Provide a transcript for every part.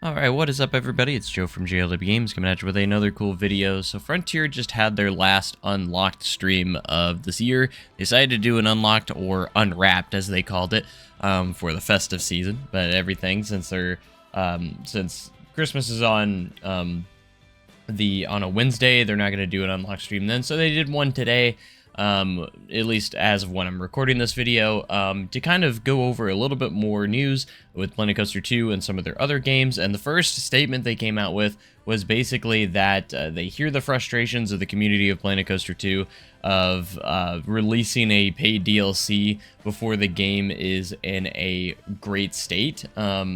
Alright, what is up everybody? It's Joe from JLW Games coming at you with another cool video. So Frontier just had their last unlocked stream of this year. They decided to do an unlocked, or unwrapped as they called it, for the festive season. But everything, since since Christmas is on a Wednesday, they're not going to do an unlocked stream then. So they did one today. At least as of when I'm recording this video, to kind of go over a little bit more news with Planet Coaster 2 and some of their other games. And the first statement they came out with was basically that they hear the frustrations of the community of Planet Coaster 2 of releasing a paid DLC before the game is in a great state.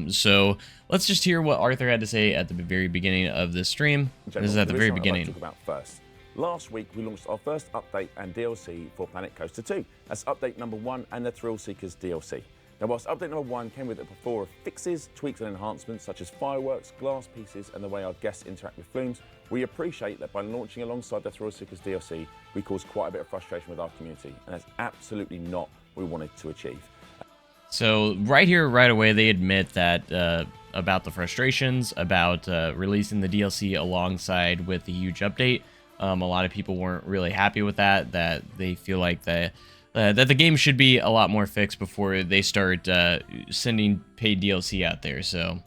So let's just hear what Arthur had to say at the very beginning of this stream. This is at the very beginning. Talk about first. Last week, we launched our first update and DLC for Planet Coaster 2. That's update number 1 and the Thrill Seekers DLC. Now, whilst update number 1 came with a plethora of fixes, tweaks and enhancements such as fireworks, glass pieces and the way our guests interact with flumes, we appreciate that by launching alongside the Thrill Seekers DLC, we caused quite a bit of frustration with our community, and that's absolutely not what we wanted to achieve. So right here, right away, they admit that about the frustrations, about releasing the DLC alongside with the huge update. A lot of people weren't really happy with that they feel like that the game should be a lot more fixed before they start sending paid DLC out there. So,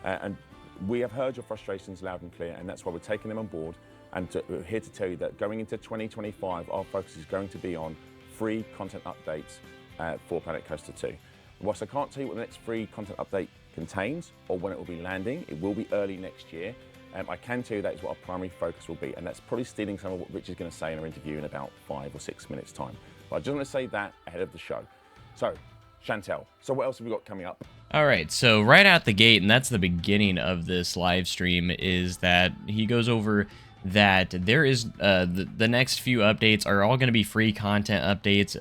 and we have heard your frustrations loud and clear, and that's why we're taking them on board. And we're here to tell you that going into 2025, our focus is going to be on free content updates for Planet Coaster 2. Whilst I can't tell you what the next free content update contains or when it will be landing, it will be early next year. I can tell you that is what our primary focus will be, and that's probably stealing some of what Rich is going to say in our interview in about 5 or 6 minutes' time. But I just want to say that ahead of the show. So, Chantel, so what else have we got coming up? All right, so right out the gate, and that's the beginning of this live stream, is that he goes over that there is the next few updates are all going to be free content updates.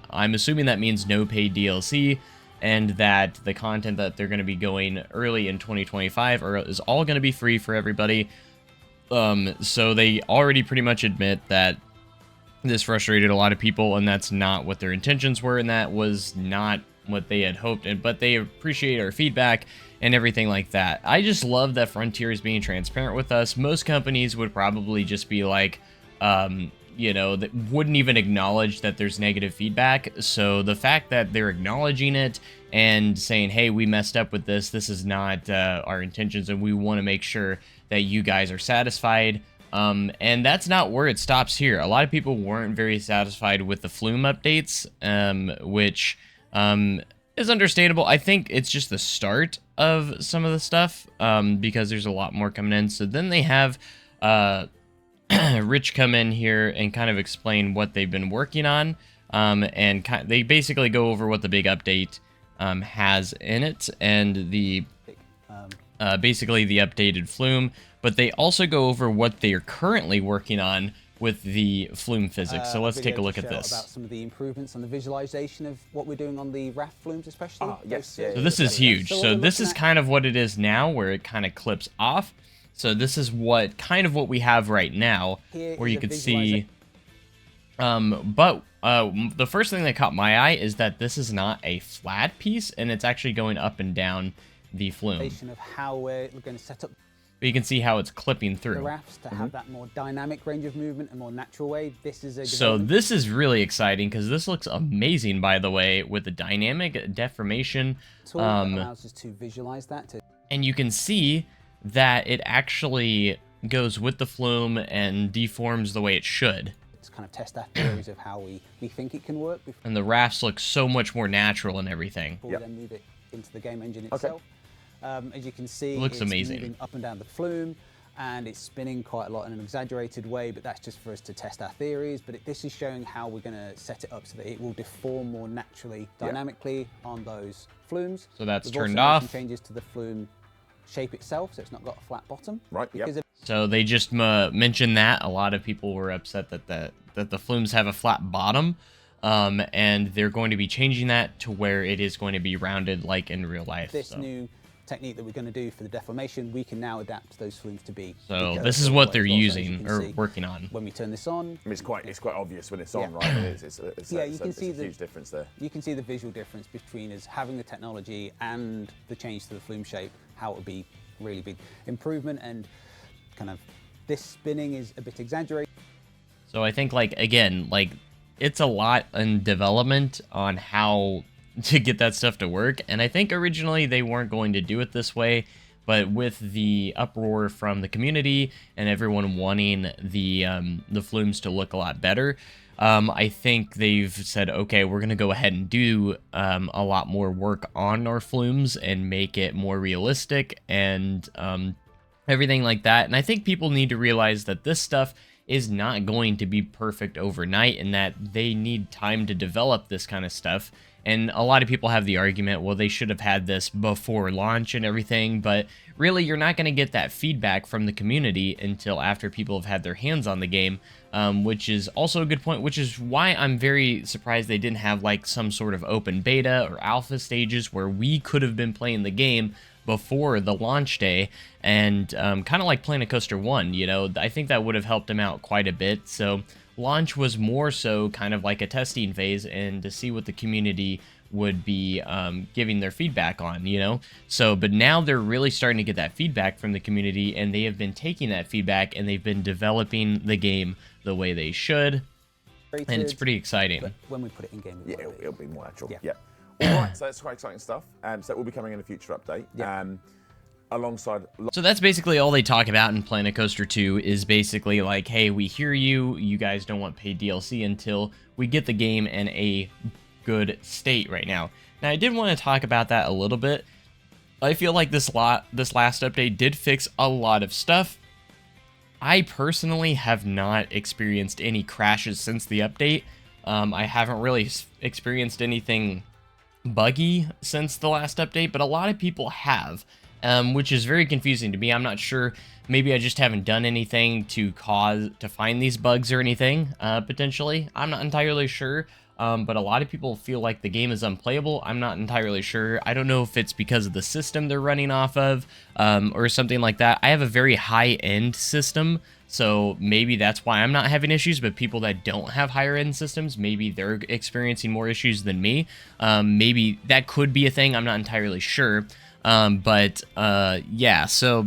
I'm assuming that means no paid DLC. And that the content that they're going to be going early in 2025 is all going to be free for everybody. So they already pretty much admit that this frustrated a lot of people, and that's not what their intentions were, and that was not what they had hoped. But they appreciate our feedback and everything like that. I just love that Frontier is being transparent with us. Most companies would probably just be like, you know, that wouldn't even acknowledge that there's negative feedback. So the fact that they're acknowledging it and saying, hey, we messed up with this is not our intentions, and we want to make sure that you guys are satisfied. And that's not where it stops here. A lot of people weren't very satisfied with the Flume updates, which is understandable. I think it's just the start of some of the stuff, because there's a lot more coming in. So then they have Rich come in here and kind of explain what they've been working on, and they basically go over what the big update has in it, and the basically the updated Flume, but they also go over what they are currently working on with the Flume physics. So let's take a look at this. About some of the improvements on the visualization of what we're doing on the raft flumes, especially. Yes. So this is huge. So this is kind of what it is now, where it kind of clips off. So this is what we have right now, where you could see. The first thing that caught my eye is that this is not a flat piece, and it's actually going up and down the flume. Of how we're going to set up. But you can see how it's clipping through. The rafts to have that more dynamic range of movement, a more natural way. This is a so this is really exciting, because this looks amazing, by the way, with the dynamic deformation. Tool that allows us to visualize that. And you can see that it actually goes with the flume and deforms the way it should. It's kind of test our theories of how we think it can work. And the rafts look so much more natural and everything. Before we then move it into the game engine itself. As you can see, it looks it's amazing. Moving up and down the flume, and it's spinning quite a lot in an exaggerated way, but that's just for us to test our theories. But this is showing how we're going to set it up so that it will deform more naturally, dynamically on those flumes. So that's We've turned also made off. some changes to the flume shape itself, so it's not got a flat bottom. Right, So they just mentioned that. A lot of people were upset that the flumes have a flat bottom, and they're going to be changing that to where it is going to be rounded like in real life. This new technique that we're going to do for the deformation, we can now adapt those flumes to be. So this is what they're using or working on. When we turn this on, I mean, it's quite obvious when it's on, Yeah. right? I mean, it's a the huge difference there. You can see the visual difference between us having the technology and the change to the flume shape, how it would be really big improvement, and kind of this spinning is a bit exaggerated. So I think, like, again, like, it's a lot in development on how to get that stuff to work, and I think originally they weren't going to do it this way, but with the uproar from the community and everyone wanting the flumes to look a lot better, I think they've said, okay, we're gonna go ahead and do a lot more work on our flumes and make it more realistic and everything like that. And I think people need to realize that this stuff is not going to be perfect overnight and that they need time to develop this kind of stuff. And a lot of people have the argument, well, they should have had this before launch and everything, but really you're not going to get that feedback from the community until after people have had their hands on the game, which is also a good point, which is why I'm very surprised they didn't have like some sort of open beta or alpha stages where we could have been playing the game before the launch day, and kind of like Planet Coaster 1, you know, I think that would have helped them out quite a bit. So launch was more so kind of like a testing phase and to see what the community would be giving their feedback on, you know. So but now they're really starting to get that feedback from the community, and they have been taking that feedback and they've been developing the game the way they should, and it's pretty exciting. But when we put it in game, It'll be more natural. Yeah. Yeah. All right, so that's quite exciting stuff. So that will be coming in a future update. Yeah. Alongside. So that's basically all they talk about in Planet Coaster 2 is basically like, hey, we hear you. You guys don't want paid DLC until we get the game in a good state right now. Now, I did want to talk about that a little bit. I feel like this last update did fix a lot of stuff. I personally have not experienced any crashes since the update. I haven't really experienced anything buggy since the last update, but a lot of people have, which is very confusing to me. I'm not sure. Maybe I just haven't done anything to find these bugs or anything, potentially. I'm not entirely sure. But a lot of people feel like the game is unplayable. I'm not entirely sure. I don't know if it's because of the system they're running off of, or something like that. I have a very high-end system, so maybe that's why I'm not having issues, but people that don't have higher-end systems, maybe they're experiencing more issues than me. Maybe that could be a thing. I'm not entirely sure. Yeah, so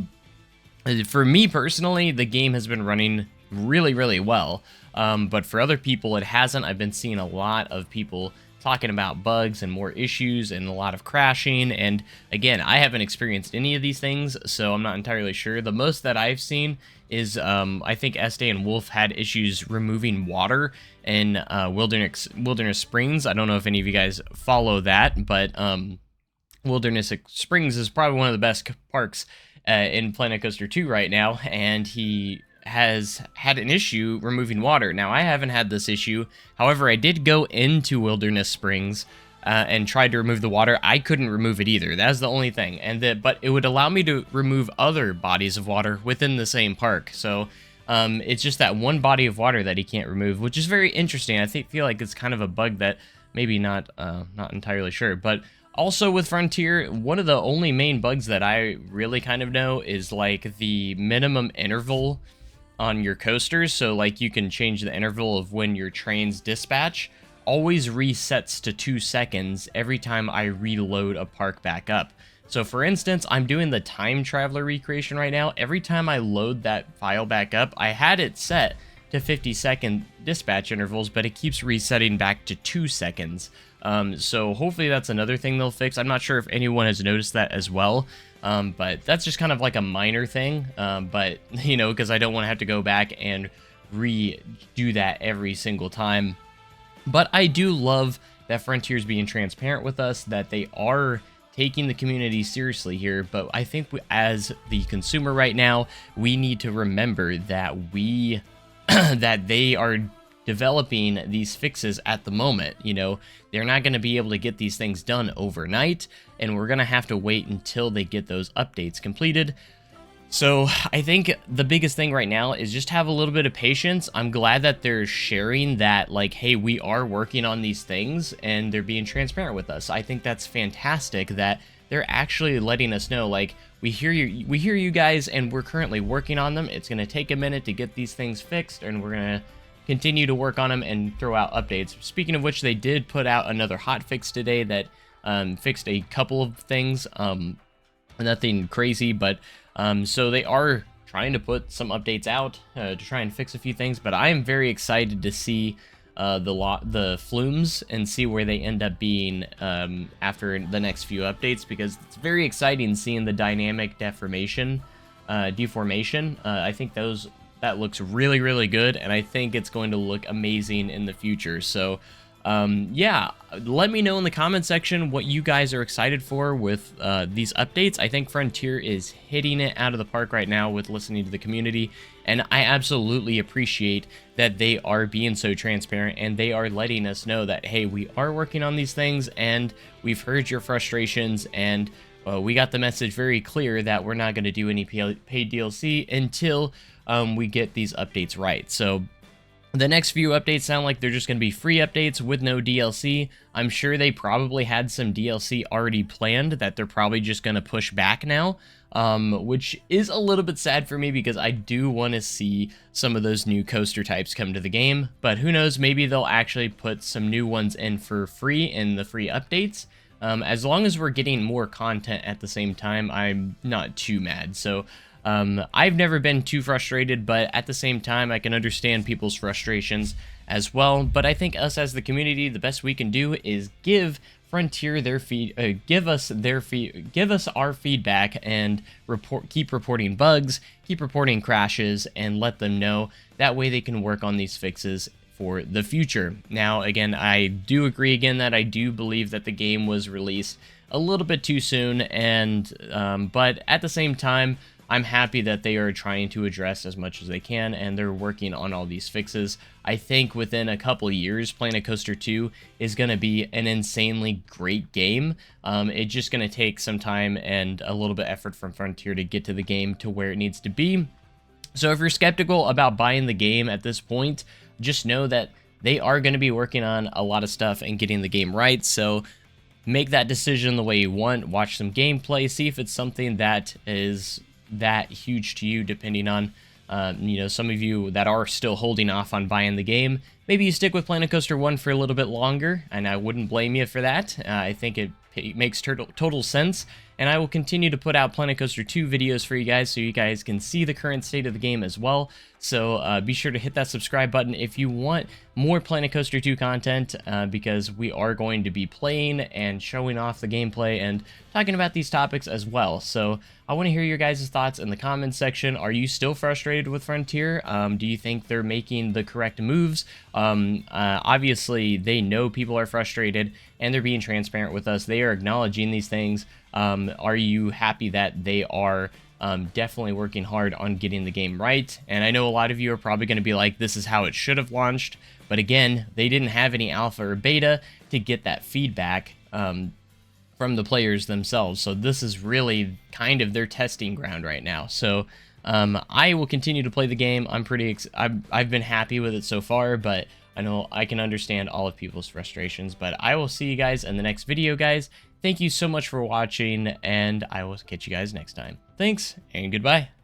for me personally, the game has been running really, really well. But for other people, it hasn't. I've been seeing a lot of people talking about bugs and more issues and a lot of crashing. And again, I haven't experienced any of these things, so I'm not entirely sure. The most that I've seen is I think Estee and Wolf had issues removing water in Wilderness Springs. I don't know if any of you guys follow that, but Wilderness Springs is probably one of the best parks in Planet Coaster 2 right now, and he has had an issue removing water. Now, I haven't had this issue. However, I did go into Wilderness Springs and tried to remove the water. I couldn't remove it either. That's the only thing. But it would allow me to remove other bodies of water within the same park. So it's just that one body of water that he can't remove, which is very interesting. I feel like it's kind of a bug that maybe not entirely sure. But also with Frontier, one of the only main bugs that I really kind of know is like the minimum interval on your coasters. So like you can change the interval of when your trains dispatch always resets to 2 seconds every time I reload a park back up. So for instance, I'm doing the time traveler recreation right now. Every time I load that file back up, I had it set to 50-second dispatch intervals, but it keeps resetting back to 2 seconds. So hopefully that's another thing they'll fix. I'm not sure if anyone has noticed that as well. But that's just kind of like a minor thing, but, you know, because I don't want to have to go back and redo that every single time. But I do love that Frontier's being transparent with us, that they are taking the community seriously here. But I think as the consumer right now, we need to remember that that they are developing these fixes at the moment. You know, they're not going to be able to get these things done overnight, and we're going to have to wait until they get those updates completed. So I think the biggest thing right now is just have a little bit of patience. I'm glad that they're sharing that, like, hey, we are working on these things, and they're being transparent with us. I think that's fantastic that they're actually letting us know, like, we hear you guys, and we're currently working on them. It's going to take a minute to get these things fixed, and we're going to continue to work on them and throw out updates. Speaking of which, they did put out another hotfix today that fixed a couple of things, nothing crazy, but so they are trying to put some updates out to try and fix a few things. But I am very excited to see the flumes and see where they end up being after the next few updates, because it's very exciting seeing the dynamic deformation, deformation. I think that looks really, really good, and I think it's going to look amazing in the future. So yeah, let me know in the comment section what you guys are excited for with these updates. I think Frontier is hitting it out of the park right now with listening to the community, and I absolutely appreciate that they are being so transparent and they are letting us know that, hey, we are working on these things and we've heard your frustrations, and we got the message very clear that we're not going to do any paid DLC until we get these updates right. So the next few updates sound like they're just going to be free updates with no DLC. I'm sure they probably had some DLC already planned that they're probably just going to push back now, which is a little bit sad for me because I do want to see some of those new coaster types come to the game. But who knows, maybe they'll actually put some new ones in for free in the free updates. As long as we're getting more content at the same time, I'm not too mad. So I've never been too frustrated, but at the same time, I can understand people's frustrations as well. But I think us as the community, the best we can do is give Frontier their give us our feedback and keep reporting bugs, keep reporting crashes, and let them know. That way they can work on these fixes for the future. Now, again, I do agree again that I do believe that the game was released a little bit too soon, and but at the same time, I'm happy that they are trying to address as much as they can, and they're working on all these fixes. I think within a couple years, Planet Coaster 2 is going to be an insanely great game. It's just going to take some time and a little bit of effort from Frontier to get to the game to where it needs to be. So if you're skeptical about buying the game at this point, just know that they are going to be working on a lot of stuff and getting the game right. So make that decision the way you want. Watch some gameplay, see if it's something that is that huge to you, depending on you know, some of you that are still holding off on buying the game. Maybe you stick with Planet Coaster 1 for a little bit longer, and I wouldn't blame you for that. I think it makes total sense, and I will continue to put out Planet Coaster 2 videos for you guys so you guys can see the current state of the game as well. So be sure to hit that subscribe button if you want more Planet Coaster 2 content, because we are going to be playing and showing off the gameplay and talking about these topics as well. So I want to hear your guys' thoughts in the comments section. Are you still frustrated with Frontier? Do you think they're making the correct moves? Obviously, they know people are frustrated, and they're being transparent with us. They are acknowledging these things. Are you happy that they are definitely working hard on getting the game right? And I know a lot of you are probably going to be like, this is how it should have launched. But again, they didn't have any alpha or beta to get that feedback from the players themselves. So this is really kind of their testing ground right now. So I will continue to play the game. I've been happy with it so far, but I know I can understand all of people's frustrations. But I will see you guys in the next video, guys. Thank you so much for watching, and I will catch you guys next time. Thanks, and goodbye.